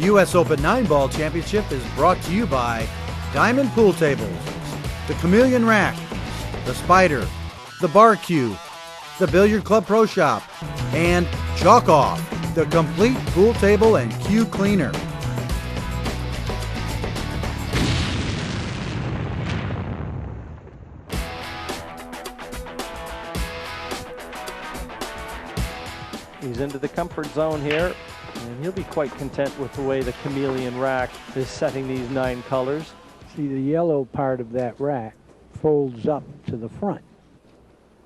U.S. Open 9-Ball Championship is brought to you by Diamond Pool Tables, the Chameleon Rack, the Spider, the Bar Q, the Billiard Club Pro Shop, and Chalk Off, the complete pool table and cue cleaner. He's into the comfort zone here, and he'll be quite content with the way the Chameleon Rack is setting these 9 colors. See, the yellow part of that rack folds up to the front.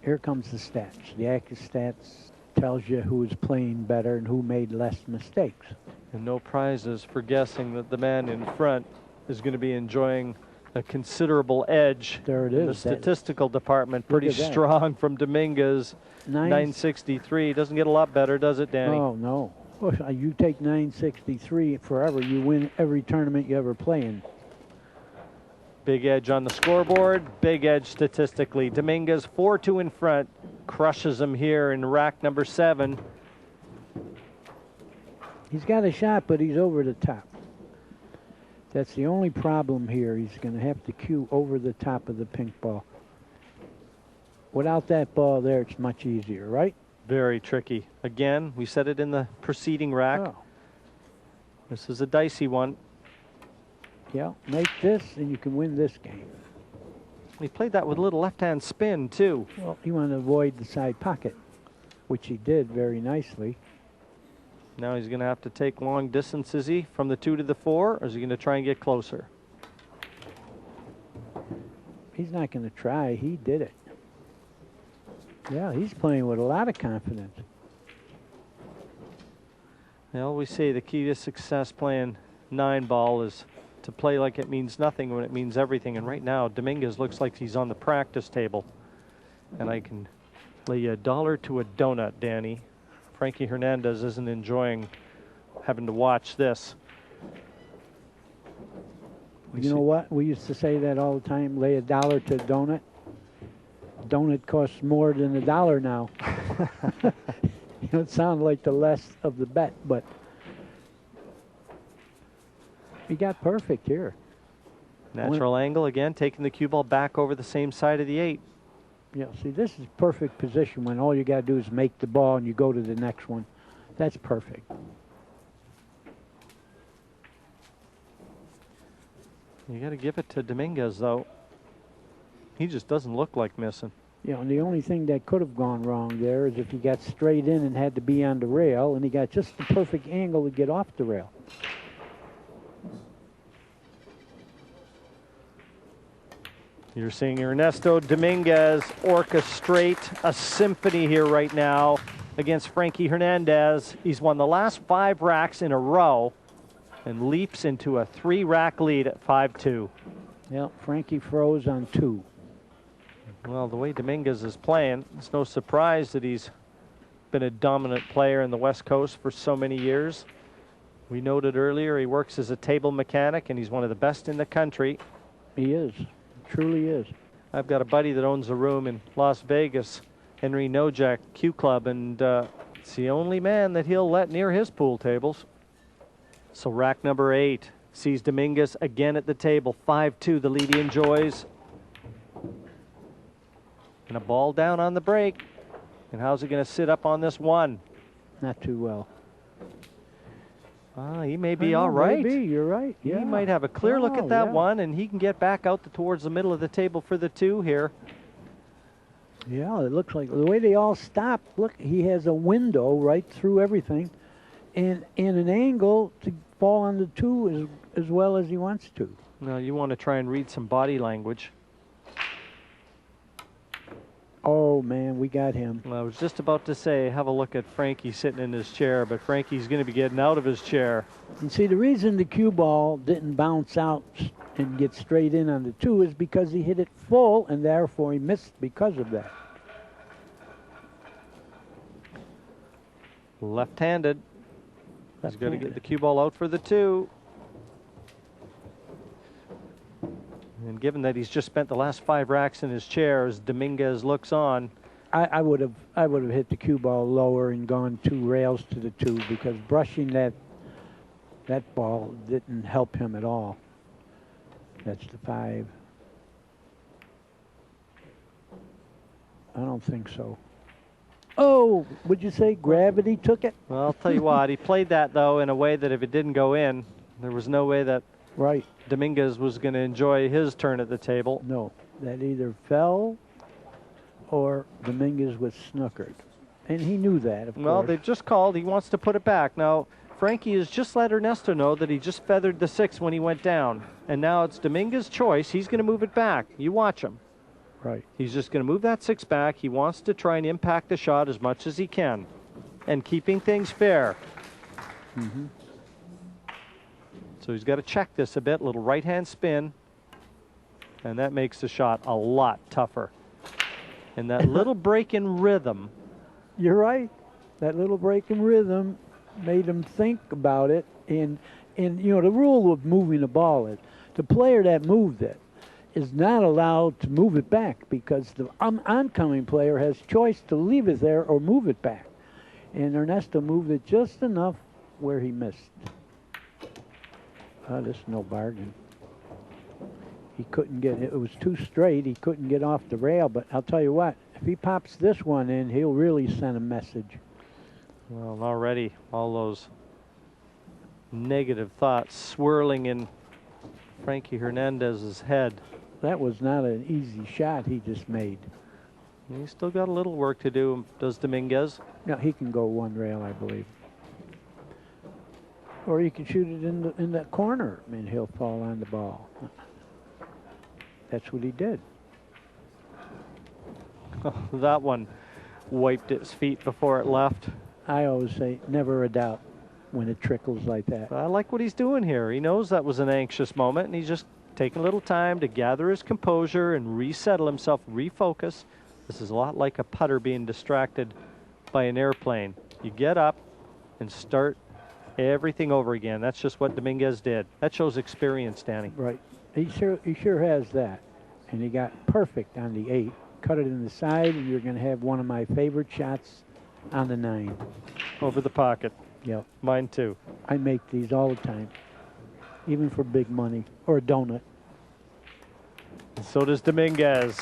Here comes the stats. The active stats tells you who is playing better and who made less mistakes. And no prizes for guessing that the man in front is going to be enjoying a considerable edge. There it is. The statistical department pretty strong from Dominguez. 963. Doesn't get a lot better, does it, Danny? Oh, no. Well, you take 963 forever, you win every tournament you ever play in. Big edge on the scoreboard, big edge statistically. Dominguez 4-2 in front, crushes him here in rack number 7. He's got a shot, but he's over the top. That's the only problem here. He's going to have to cue over the top of the pink ball. Without that ball there, it's much easier, right? Very tricky. Again, we said it in the preceding rack. Oh. This is a dicey one. Yeah, make this and you can win this game. He played that with a little left-hand spin, too. Well, you want to avoid the side pocket, which he did very nicely. Now he's going to have to take long distance, is he, from the 2 to the 4, or is he going to try and get closer? He's not going to try. He did it. Yeah, he's playing with a lot of confidence. I always say the key to success playing 9-ball is to play like it means nothing when it means everything. And right now, Dominguez looks like he's on the practice table. And I can lay you $1 to a donut, Danny. Frankie Hernandez isn't enjoying having to watch this. You know what? We used to say that all the time, lay $1 to a donut. Donut costs more than $1 now. You know, it sounds like the less of the bet, but he got perfect here. Natural angle again, taking the cue ball back over the same side of the 8. Yeah, see, this is perfect position when all you got to do is make the ball and you go to the next one. That's perfect. You got to give it to Dominguez, though. He just doesn't look like missing. You know, and the only thing that could have gone wrong there is if he got straight in and had to be on the rail, and he got just the perfect angle to get off the rail. You're seeing Ernesto Dominguez orchestrate a symphony here right now against Frankie Hernandez. He's won the last 5 racks in a row and leaps into a 3-rack lead at 5-2. Yeah, Frankie froze on 2. Well, the way Dominguez is playing, it's no surprise that he's been a dominant player in the West Coast for so many years. We noted earlier he works as a table mechanic, and he's one of the best in the country. He is. Truly is. I've got a buddy that owns a room in Las Vegas, Henry Nojak Q Club, and it's the only man that he'll let near his pool tables. So rack number 8 sees Dominguez again at the table. 5-2, the lead he enjoys. And a ball down on the break. And how's he going to sit up on this one? Not too well. He may be all right. Maybe, you're right. Yeah. He might have a clear look at that one, and he can get back out towards the middle of the table for the 2 here. Yeah, it looks like the way they all stop. Look, he has a window right through everything, and an angle to fall on the 2 as well as he wants to. Now you want to try and read some body language. Oh man, we got him. Well, I was just about to say, have a look at Frankie sitting in his chair, but Frankie's going to be getting out of his chair. And see, the reason the cue ball didn't bounce out and get straight in on the 2 is because he hit it full, and therefore he missed because of that. Left-handed. He's got to get the cue ball out for the 2. And given that he's just spent the last 5 racks in his chair as Dominguez looks on, I would have hit the cue ball lower and gone 2 rails to the 2, because brushing that That ball didn't help him at all. That's the 5. I don't think so. Oh, would you say gravity took it? Well, I'll tell you what, he played that, though, in a way that if it didn't go in, there was no way that Right. Dominguez was going to enjoy his turn at the table. No, that either fell or Dominguez was snookered. And he knew that, of Well, course. they've just called. He wants to put it back. Now, Frankie has just let Ernesto know that he just feathered the 6 when he went down. And now it's Dominguez's choice. He's going to move it back. You watch him. Right. He's just going to move that 6 back. He wants to try and impact the shot as much as he can. And keeping things fair. Mm-hmm. So he's got to check this a bit. Little right-hand spin. And that makes the shot a lot tougher. And that little break in rhythm. You're right. That little break in rhythm made him think about it. And you know, the rule of moving the ball is the player that moved it is not allowed to move it back because the oncoming player has choice to leave it there or move it back. And Ernesto moved it just enough where he missed. Oh, this is no bargain. He couldn't get it. It was too straight. He couldn't get off the rail. But I'll tell you what, if he pops this one in, he'll really send a message. Well, already all those negative thoughts swirling in Frankie Hernandez's head. That was not an easy shot he just made. He's still got a little work to do, does Dominguez. No, he can go one rail, I believe. Or you can shoot it in the corner, and he'll fall on the ball. That's what he did. Oh, that one wiped its feet before it left. I always say, never a doubt when it trickles like that. I like what he's doing here. He knows that was an anxious moment, and he's just taking a little time to gather his composure and resettle himself, refocus. This is a lot like a putter being distracted by an airplane. You get up and start everything over again. That's just what Dominguez did. That shows experience, Danny. Right. He sure has that. And he got perfect on the 8. Cut it in the side, and you're going to have one of my favorite shots on the 9. Over the pocket. Yep. Mine too. I make these all the time, even for big money or a donut. And so does Dominguez.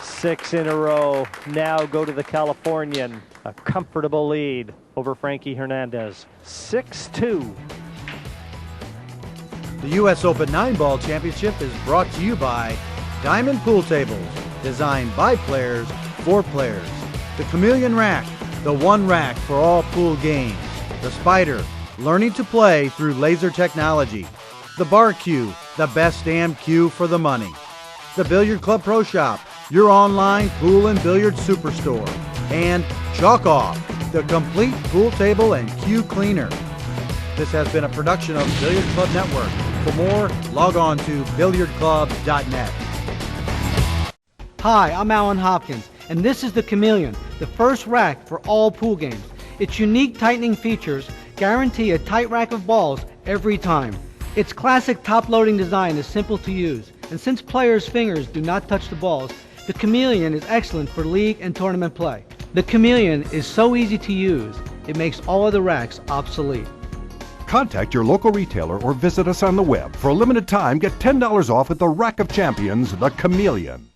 6 in a row. Now go to the Californian. A comfortable lead over Frankie Hernandez. 6-2. The U.S. Open 9-Ball Championship is brought to you by Diamond Pool Tables, designed by players for players. The Chameleon Rack, the one rack for all pool games. The Spider, learning to play through laser technology. The Bar Q, the best damn cue for the money. The Billiard Club Pro Shop, your online pool and billiard superstore. And Chalk Off, the complete pool table and cue cleaner. This has been a production of Billiard Club Network. For more, log on to billiardclub.net. Hi, I'm Alan Hopkins, and this is the Chameleon, the first rack for all pool games. Its unique tightening features guarantee a tight rack of balls every time. Its classic top-loading design is simple to use, and since players' fingers do not touch the balls, the Chameleon is excellent for league and tournament play. The Chameleon is so easy to use, it makes all other racks obsolete. Contact your local retailer or visit us on the web. For a limited time, get $10 off at the Rack of Champions, the Chameleon.